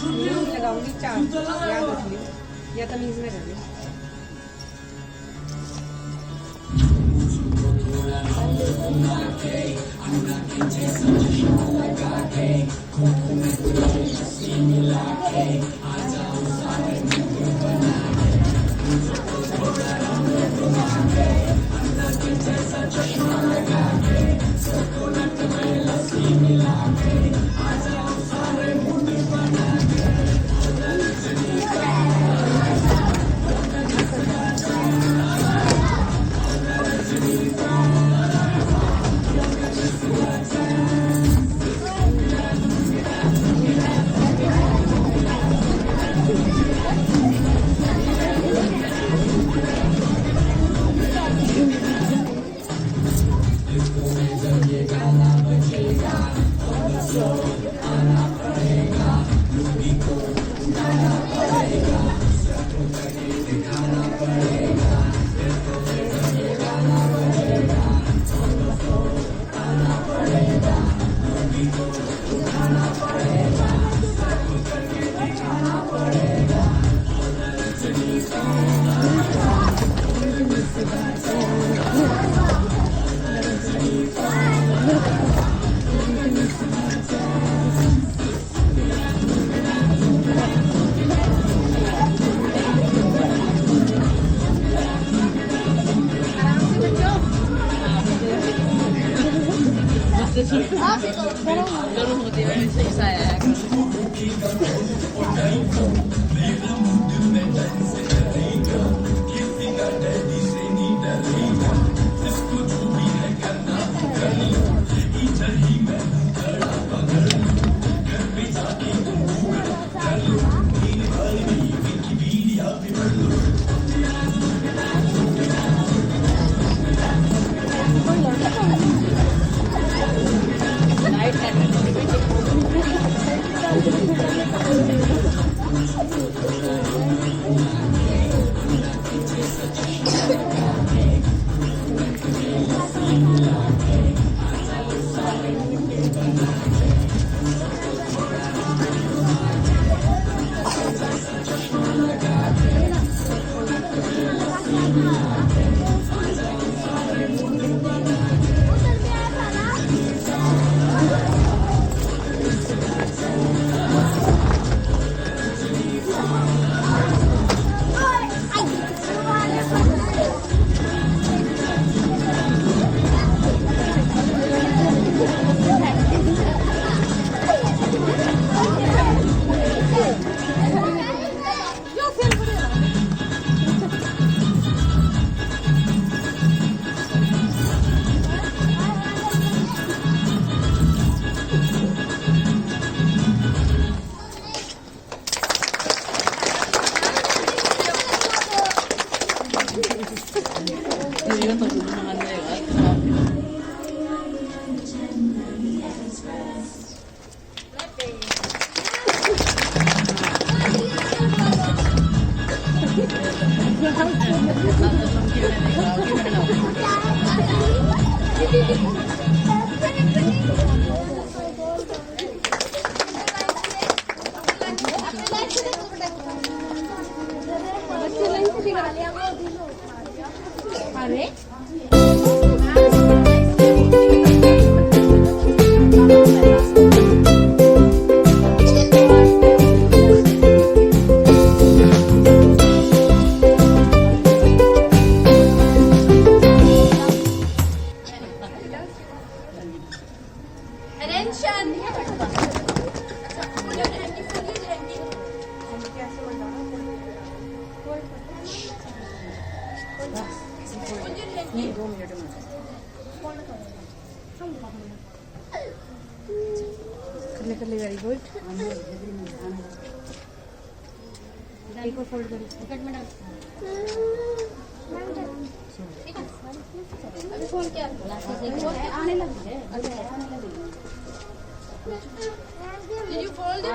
नहीं लगाऊंगी 4 याद रख लियो या तमीज में रह लियो वेरी गुड एक और फोल्ड करो अभी फोन क्या आने लगी है Did you fold it?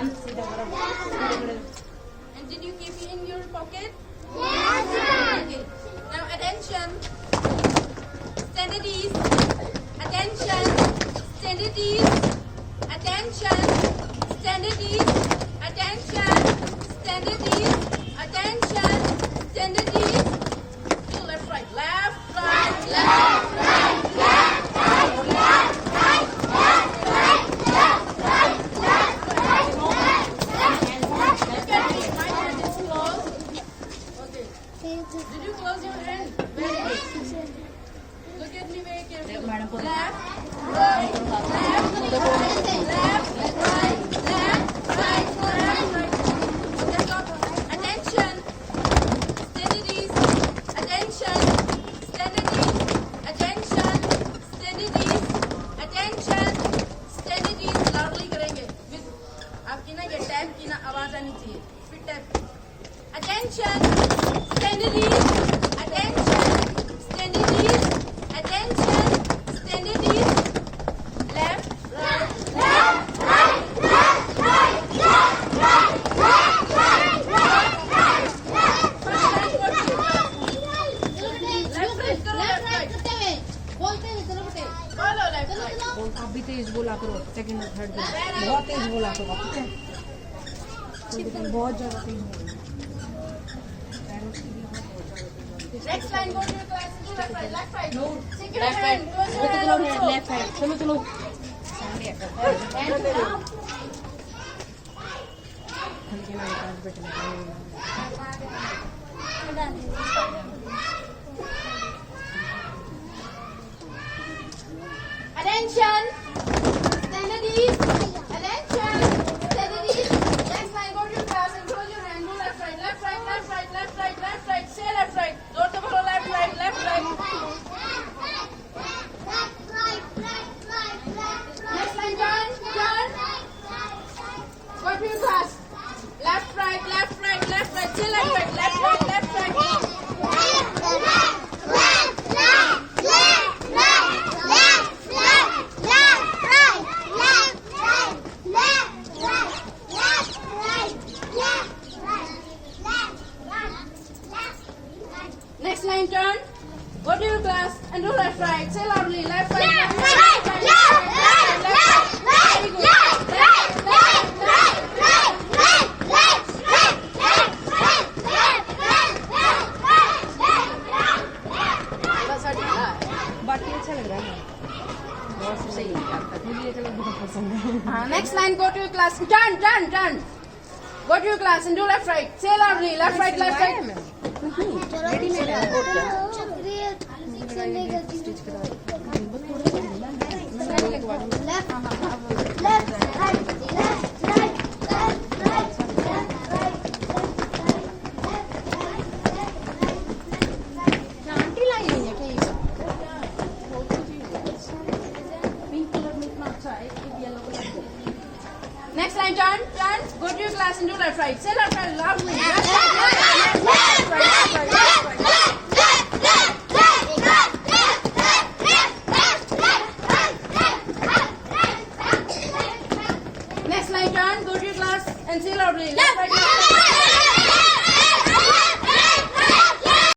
And did you keep it in your pocket? Yes, Okay. Now attention. Stand at ease. Attention. Stand at ease. Attention. Stand at ease. Attention. Stand at ease. Attention. Stand at ease. Do left, right, left, right, left, right, left, right, left, right, left, right, left, right, left, right, left. Look at me. My hand is closed. Okay. Did you close your hand? Very good. Look at me very carefully. Left, right, left, left, right, left, right, left, right. Okay, stop. Attention. Stand at ease. Attention. Stand at ease. Attention. Stand at ease. Attention. Stand at ease. Loudly करेंगे. With आपकी ना ये tap की ना आवाज आनी चाहिए. फिर tap. Attention. Stand at ease. Attention. Stand at ease. Attention. Stand at ease. Left, right, left, right, left, right, left, right, left, right, left, right, left. First time what you do? Left, right, करो left, right. बोलते हुए चलो बेटे Follow left, right. बोल आप भी तेज बोला करो सेकंड और थर्ड बहुत तेज बोला करो ठीक है बहुत ज्यादा तेज बोलो Next line, go to your class. Do left, right, left, right. Take your hand. Close your hand also. Left side चलो चलो हल्के ना पास बैठना Attention. Stand at ease. Attention. Stand at ease. Next line, go to your class and close your hand. Do left, right, left, right, left, right, left, right, left, right. Say left, right. Door to follow left, right, left, right. Next line, turn, turn. Go to your class. Left, right, left, right, left, right. Say left, right, left, right, left, right. Next line, turn. Go to your class and do left, right. Say loudly, left, right, left, right, left, right, left, right. Very good. बस हट गया। बाकी अच्छा लग रहा है बहुत सही है मुझे ये कलर बहुत पसंद है Next line, go to your class. Turn, turn, turn. Go to your class and do left, right. Say loudly, left, right, left, right. Readymade है Next line, turn, turn. Go to your class and do left, right. Say left, right, loudly. Left, right, left, right, left, right, left, right, left, right. Next line, turn. Go to your class and say loudly. Left, right, left,